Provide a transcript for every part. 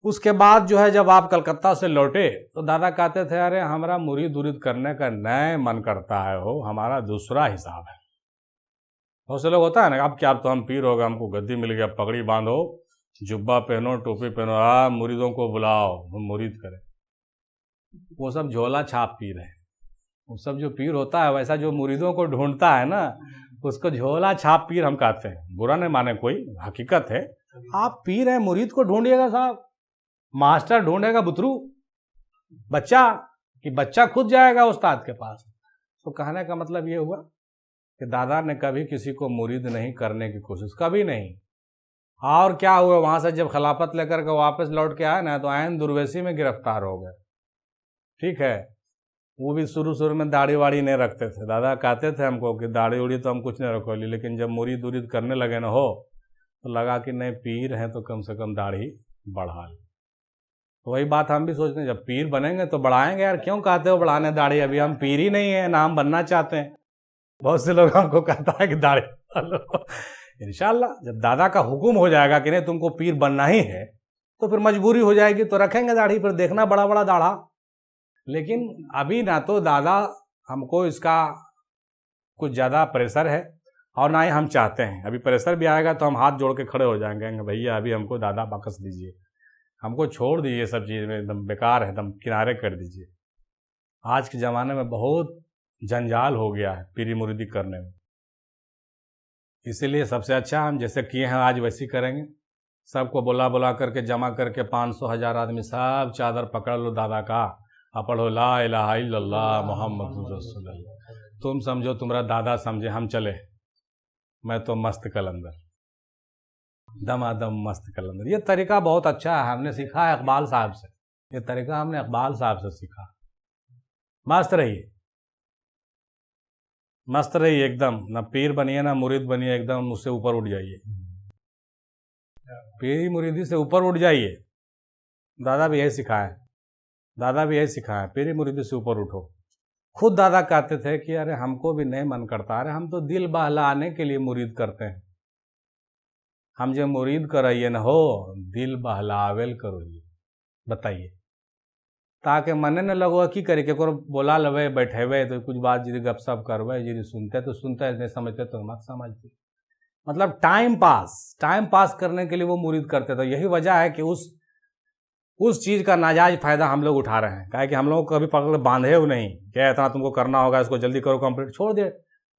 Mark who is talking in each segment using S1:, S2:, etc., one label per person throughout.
S1: उसके बाद जो है जब आप कलकत्ता से लौटे तो दादा कहते थे, अरे हमारा मुरीद उरीद करने का नए मन करता है, हो हमारा दूसरा हिसाब है। बहुत से लोग होता है ना, अब क्या, अब तो हम पीर हो गए, हमको गद्दी मिल गया, पगड़ी बांधो, जुब्बा पहनो, टोपी पहनो, मुरीदों को बुलाओ, हम मुरीद करें। वो सब झोला छाप पीर है। वो सब जो पीर होता है वैसा जो मुरीदों को ढूंढता है ना, उसको झोला छाप पीर हम कहते हैं। बुरा नहीं माने कोई, हकीकत है। आप पीर हैं, मुरीद को ढूंढिएगा साहब। मास्टर ढूंढेगा बुतरू, बच्चा, कि बच्चा खुद जाएगा उस्ताद के पास। तो कहने का मतलब ये हुआ कि दादा ने कभी किसी को मुरीद नहीं करने की कोशिश, कभी नहीं। और क्या हुआ, वहां से जब खिलाफत लेकर के वापस लौट के आए ना, तो ऐन दुर्वेशी में गिरफ्तार हो गए। ठीक है, वो भी शुरू में दाढ़ी वाड़ी नहीं रखते थे। दादा कहते थे हमको कि दाढ़ी उड़ी तो हम कुछ नहीं रखोली, लेकिन जब मुरीद उरीद करने लगे ना हो, तो लगा कि नहीं, पीर हैं तो कम से कम दाढ़ी बढ़ा ले। तो वही बात हम भी सोचते हैं, जब पीर बनेंगे तो बढ़ाएंगे यार, क्यों कहते हो बढ़ाने दाढ़ी, अभी हम पीर ही नहीं है, नाम बनना चाहते हैं। बहुत से लोग हमको कहता है कि दाढ़ी इंशाल्लाह जब दादा का हुक्म हो जाएगा कि नहीं तुमको पीर बनना ही है, तो फिर मजबूरी हो जाएगी तो रखेंगे दाढ़ी, फिर देखना बड़ा बड़ा दाढ़ा। लेकिन अभी ना तो दादा हमको इसका कुछ ज़्यादा प्रेशर है और ना ही हम चाहते हैं। अभी प्रेशर भी आएगा तो हम हाथ जोड़ के खड़े हो जाएंगे, भैया अभी हमको दादा बख्श दीजिए, हमको छोड़ दीजिए, सब चीज़ में एकदम बेकार है, एकदम किनारे कर दीजिए। आज के ज़माने में बहुत जंजाल हो गया है पीरी मुरीदी करने में। इसीलिए सबसे अच्छा हम जैसे किए हैं आज वैसे करेंगे। सबको बुला बुला करके जमा करके 500-1000 आदमी सब चादर पकड़ लो दादा का, पढ़ो ला इलाहा इल्लल्लाह मुहम्मदुर रसूलुल्लाह। तुम समझो तुम्हारा दादा समझे, हम चले। मैं तो मस्त कलंदर, दमादम मस्त कलंदर। ये तरीका बहुत अच्छा है, हमने सीखा है इकबाल साहब से। ये तरीका हमने इकबाल साहब से सीखा। मस्त रहिए, मस्त रहिए एकदम, ना पीर बनिए ना मुरीद बनिए, एकदम उससे ऊपर उठ जाइए, पीरी मुरीदी से ऊपर उठ जाइए। दादा भी यही सिखाए, दादा भी यही सिखाए, पीरी मुरीदी से ऊपर उठो। खुद दादा कहते थे कि अरे हमको भी नहीं मन करता, अरे हम तो दिल बहलाने के लिए मुरीद करते हैं। हम जो मुरीद कराइए न हो, दिल बहलावेल करोइए, बताइए, ताकि मने न लगो की करे कि बोला लवे बैठेवे तो कुछ बात जी गपशप करवे, जी सुनते तो सुनते, नहीं समझते तो मत समझते। मतलब टाइम पास करने के लिए वो मुरीद करते थे। यही वजह है कि उस चीज़ का नाजायज फायदा हम लोग उठा रहे हैं। क्या कि हम लोग को कभी पकड़ बांधे हो नहीं, क्या इतना तुमको करना होगा, इसको जल्दी करो कंप्लीट, छोड़ दे,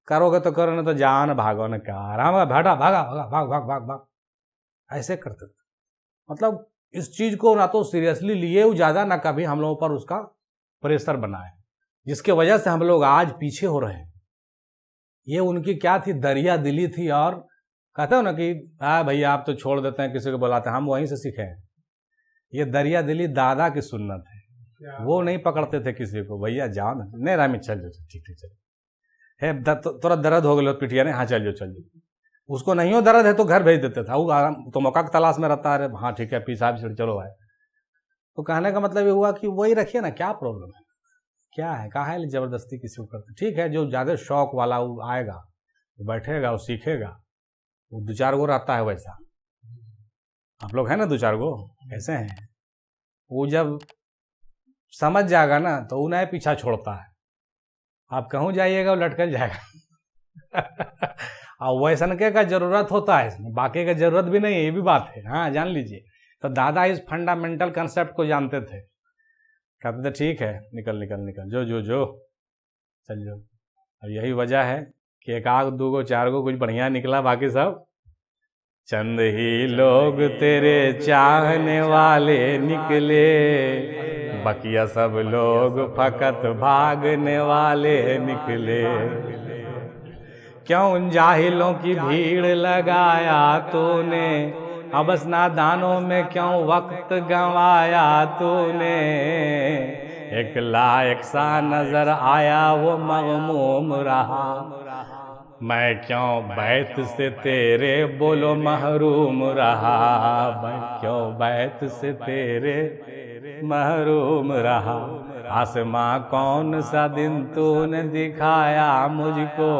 S1: करोगे तो करो, नहीं तो जान भागो, न क्या आराम है, भागा भागा भागा भाग भाग भाग भाग, ऐसे करते थे। मतलब इस चीज़ को ना तो सीरियसली लिए हो ज़्यादा, ना कभी हम लोगों पर उसका प्रेशर बनाए, जिसके वजह से हम लोग आज पीछे हो रहे हैं। ये उनकी क्या थी, दरिया दिली थी। और कहते हो ना कि हाँ भैया आप तो छोड़ देते हैं, किसी को बुलाते हैं, हम वहीं से सीखे हैं। ये दरिया दिली दादा की सुन्नत है। वो नहीं पकड़ते थे किसी को, भैया जाओ ना, नहीं रामी चल जाओ, ठीक ठीक चल है, थोड़ा दर्द हो गया पिटिया ने, हाँ चल जाओ। उसको नहीं हो दर्द है तो घर भेज देते था, वो आराम तो मौका की तलाश में रहता है, हाँ ठीक है पीसा भी चलो भाई। तो कहने का मतलब ये हुआ कि वही रखिए ना, क्या प्रॉब्लम है, क्या है, कहा है जबरदस्ती किसी को करते। ठीक है, जो ज़्यादा शौक वाला वो आएगा, वो बैठेगा, वो सीखेगा, वो 2-4 गो रहता है वैसा। आप लोग हैं ना 2-4 गो ऐसे हैं, वो जब समझ जाएगा ना तो वो नहीं पीछा छोड़ता है। आप कहूँ जाइएगा वो लटकल जाएगा और वैसन के का जरूरत होता है इसमें, बाकी का जरूरत भी नहीं है, ये भी बात है, हाँ जान लीजिए। तो दादा इस फंडामेंटल कंसेप्ट को जानते थे, कहते थे ठीक है निकल निकल निकल, जो जो जो चल जो। और यही वजह है कि 1 2 गो 4 गो कुछ बढ़िया निकला, बाकी सब चंद ही लोग तेरे चाहने वाले निकले, बकिया सब लोग फकत भागने वाले निकले। क्यों उन जाहिलों की भीड़ लगाया तूने, अबस नादानों में क्यों वक्त गंवाया तूने। एक लायक सा नजर आया वो मगमूम रहा, मैं क्यों बैत से तेरे बोलो महरूम रहा, मैं क्यों बैत से तेरे महरूम रहा। आसमां कौन सा दिन तूने दिखाया मुझको,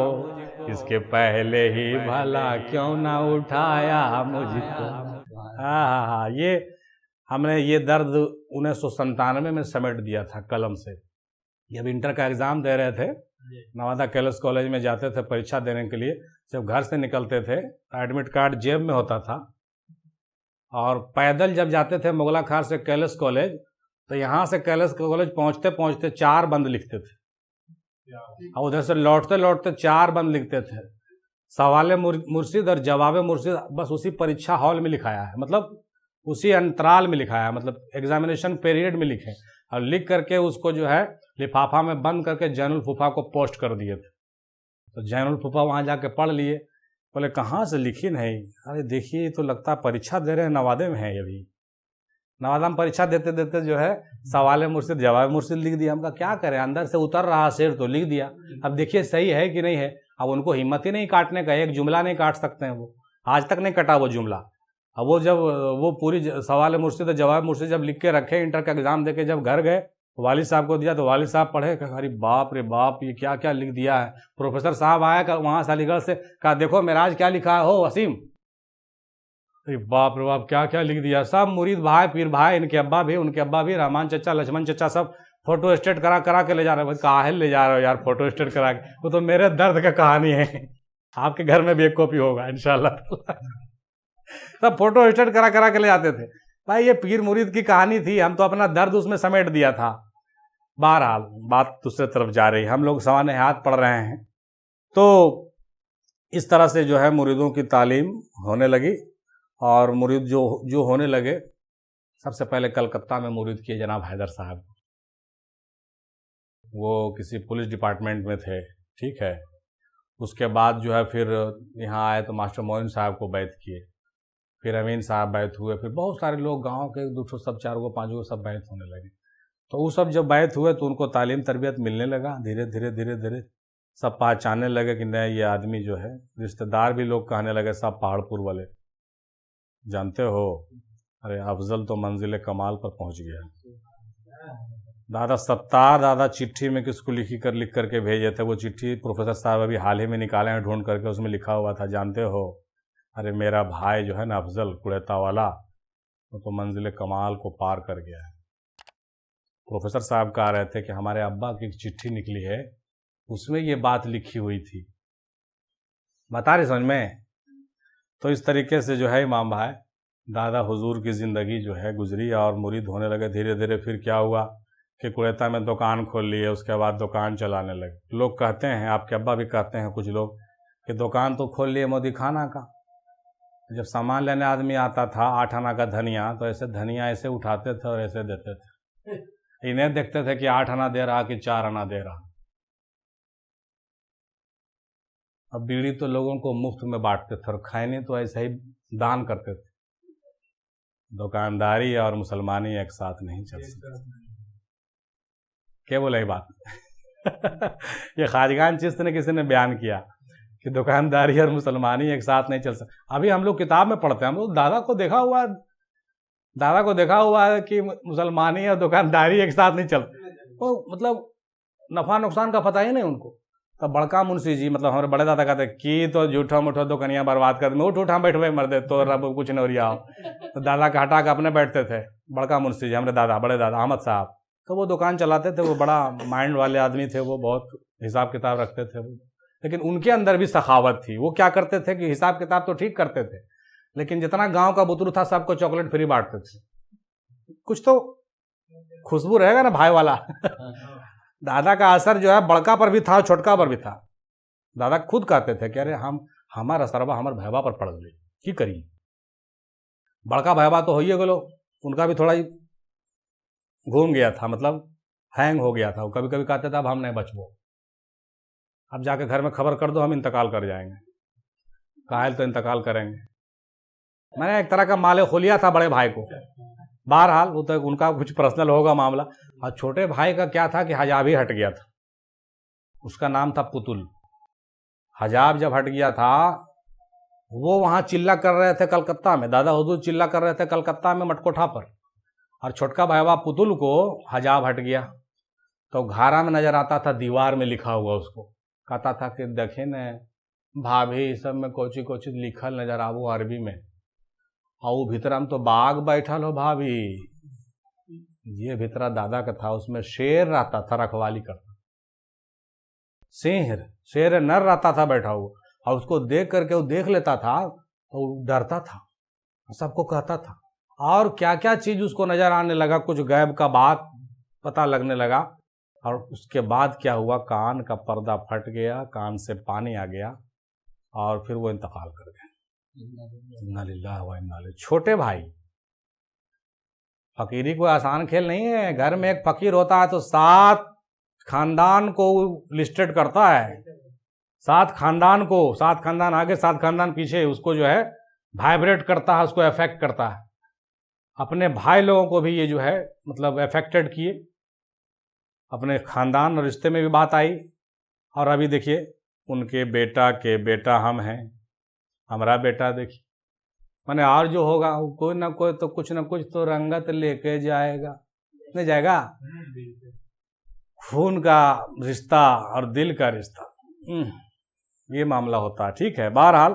S1: इसके पहले ही भला क्यों ना उठाया मुझको। हाँ, ये हमने ये दर्द 1997 में समेट दिया था कलम से। जब इंटर का एग्ज़ाम दे रहे थे, नवादा कैलस कॉलेज में जाते थे परीक्षा देने के लिए, जब घर से निकलते थे एडमिट कार्ड जेब में होता था, और पैदल जब जाते थे मुगला खार से कैलस कॉलेज, तो यहाँ से कैलस कॉलेज पहुँचते पहुँचते 4 बंद लिखते थे, और उधर से लौटते लौटते 4 बंद लिखते थे। सवाल मुर्शिद और जवाब मुर्शिद बस उसी परीक्षा हॉल में लिखाया है, मतलब उसी अंतराल में लिखाया है, मतलब एग्जामिनेशन पीरियड में लिखे, और लिख करके उसको जो है लिफाफा में बंद करके जैनुल फूफा को पोस्ट कर दिए थे। तो जैनुल फूफा वहाँ जाके पढ़ लिए, बोले कहाँ से लिखी नहीं, अरे देखिए तो लगता है परीक्षा दे रहे हैं, नवादे में है, अभी नवादा में परीक्षा देते देते जो है सवाल मुर्शिद जवाब मुर्शिद लिख दिया। हमका क्या करें, अंदर से उतर रहा शेर तो लिख दिया, अब देखिए सही है कि नहीं है। अब उनको हिम्मत ही नहीं काटने का, एक जुमला नहीं काट सकते हैं, वो आज तक नहीं कटा वो जुमला। अब वो जब वो पूरी सवाल मुर्शिद जवाब मुर्शिद जब लिख के रखे, इंटर का एग्जाम दे के जब घर गए, वालिद साहब को दिया तो वालिद साहब पढ़े, कहा अरे बाप रे बाप ये क्या क्या लिख दिया है। प्रोफेसर साहब आया वहाँ से अलीगढ़ से, कहा देखो मेराज क्या लिखा है हो वसीम, अरे बाप रे बाप क्या क्या लिख दिया। सब मुरीद भाई पीर भाई, इनके अब्बा भी उनके अब्बा भी, रहमान चचा लक्ष्मण चचा सब फोटो स्टेट करा करा के ले जा रहे हैं। काहे ले जा रहे हो यार फोटो स्टेट करा के, वो तो मेरे दर्द का कहानी है, आपके घर में भी एक कॉपी होगा इंशाल्लाह। सब फोटो स्टेट करा करा के ले जाते थे। भाई ये पीर मुरीद की कहानी थी, हम तो अपना दर्द उसमें समेट दिया था। बहरहाल बात दूसरे तरफ जा रही, हम लोग सवाने हाथ पढ़ रहे हैं। तो इस तरह से जो है मुरीदों की तालीम होने लगी, और मुरीद जो होने लगे, सबसे पहले कलकत्ता में मुरीद किए जनाब हैदर साहब, वो किसी पुलिस डिपार्टमेंट में थे, ठीक है। उसके बाद जो है फिर यहाँ आए तो मास्टर मोइन साहब को बैत किए, फिर अमीन साहब बैत हुए, फिर बहुत सारे लोग गांव के 2 सब 4 5 सब बैत होने लगे। तो वो सब जब बैत हुए तो उनको तालीम तरबियत मिलने लगा, धीरे धीरे धीरे धीरे सब पहचानने लगे कि नहीं ये आदमी जो है, रिश्तेदार भी लोग कहने लगे, सब पहाड़पुर वाले जानते हो, अरे अफजल तो मंजिल कमाल पर पहुंच गया। दादा सत्तार दादा चिट्ठी में किसको लिख करके भेजे थे, वो चिट्ठी प्रोफेसर साहब अभी हाल ही में निकाले हैं ढूंढ करके, उसमें लिखा हुआ था जानते हो, अरे मेरा भाई जो है ना अफजल कुड़ैता वाला, वो तो मंजिल कमाल को पार कर गया है। प्रोफेसर साहब कह रहे थे कि हमारे अब्बा की चिट्ठी निकली है, उसमें ये बात लिखी हुई थी, बता रहे समझ में। तो इस तरीके से जो है इमाम भाई दादा हुजूर की ज़िंदगी जो है गुजरी, और मुरीद होने लगे धीरे धीरे। फिर क्या हुआ कि कुड़ैता में दुकान खोल लिए, उसके बाद दुकान चलाने लगे। लोग कहते हैं, आपके अब्बा भी कहते हैं कुछ लोग, कि दुकान तो खोल लिए मोदी खाना का। जब सामान लेने आदमी आता था 8 आना का धनिया, तो ऐसे धनिया ऐसे उठाते थे और ऐसे देते थे, इन्हें देखते थे कि 8 आना दे रहा कि 4 आना दे रहा। अब बीड़ी तो लोगों को मुफ्त में बांटते थे, और खैनी तो ऐसे ही दान करते थे। दुकानदारी और मुसलमानी एक साथ नहीं चल सकती। क्या बोला ये बात? ये खाजगान चिश्त ने किसी ने बयान किया कि दुकानदारी और मुसलमानी एक साथ नहीं चल सकती। अभी हम लोग किताब में पढ़ते हैं, हम लोग दादा को देखा हुआ है कि मुसलमानी और दुकानदारी एक साथ नहीं चलती। तो मतलब नफा नुकसान का पता ही नहीं उनको। तो बड़का मुंशी जी, मतलब हमारे बड़े दादा कहते कि तो झूठा मुठा दुकनिया बर्बाद कर दे, उठा बैठवे मर दे तो रब कुछ नहीं हो। तो दादा का हटा के अपने बैठते थे बड़का मुंशी जी, हमारे दादा बड़े दादा अहमद साहब। तो वो दुकान चलाते थे, वो बड़ा माइंड वाले आदमी थे, वो बहुत हिसाब किताब रखते थे वो। लेकिन उनके अंदर भी सखावत थी। वो क्या करते थे कि हिसाब किताब तो ठीक करते थे, लेकिन जितना गांव का बुतरू था सबको चॉकलेट फ्री बांटते थे। कुछ तो खुशबू रहेगा ना भाई वाला। दादा का असर जो है बड़का पर भी था, छोटका पर भी था। दादा खुद कहते थे कि अरे हमारा असरबा हमारे भैबा पर पड़ गई, की करिए। बड़का भैबा तो होइए गलो, उनका भी थोड़ा ही घूम गया था, मतलब हैंग हो गया था। वो कभी कभी कहते थे अब हम नहीं बचबो, अब जाके घर में खबर कर दो हम इंतकाल कर जाएंगे। कायल तो इंतकाल करेंगे। मैंने एक तरह का माले खोलिया था बड़े भाई को। बहरहाल वो तो उनका कुछ पर्सनल होगा मामला। और छोटे भाई का क्या था कि हजाब ही हट गया था, उसका नाम था पुतुल। हजाब जब हट गया था, वो वहाँ चिल्ला कर रहे थे कलकत्ता में, दादा हुजूर चिल्ला कर रहे थे कलकत्ता में मटकोठा पर, और छोटका भाईवा पुतुल को हजाब हट गया। तो घारा में नजर आता था, दीवार में लिखा हुआ, उसको कहता था कि देखे न भाभी सब में कोची कोची लिखल नजर आवो अरबी में। और वो भीतर हम तो बाघ बैठल हो भाभी, ये भीतरा दादा का था, उसमें शेर रहता था, रखवाली करता, शेर नर रहता था बैठा हुआ, और उसको देख करके वो देख लेता था तो डरता था, सबको कहता था, और क्या क्या चीज उसको नजर आने लगा, कुछ गैब का बात पता लगने लगा। और उसके बाद क्या हुआ, कान का पर्दा फट गया, कान से पानी आ गया, और फिर वो इंतकाल कर गए। इन्ना लिल्लाहि व इन्ना इलैहि। छोटे भाई, फकीरी कोई आसान खेल नहीं है। घर में एक फकीर होता है तो 7 खानदान को लिस्टेड करता है, 7 खानदान को, 7 खानदान आगे 7 खानदान पीछे, उसको जो है वाइब्रेट करता है, उसको अफेक्ट करता है। अपने भाई लोगों को भी ये जो है मतलब अफेक्टेड किए, अपने खानदान और रिश्ते में भी बात आई। और अभी देखिए उनके बेटा के बेटा हम हैं, हमारा बेटा देखिए, माने और जो होगा कोई ना कोई तो कुछ ना कुछ तो रंगत लेके जाएगा, नहीं जाएगा? खून का रिश्ता और दिल का रिश्ता, ये मामला होता है। ठीक है, बहरहाल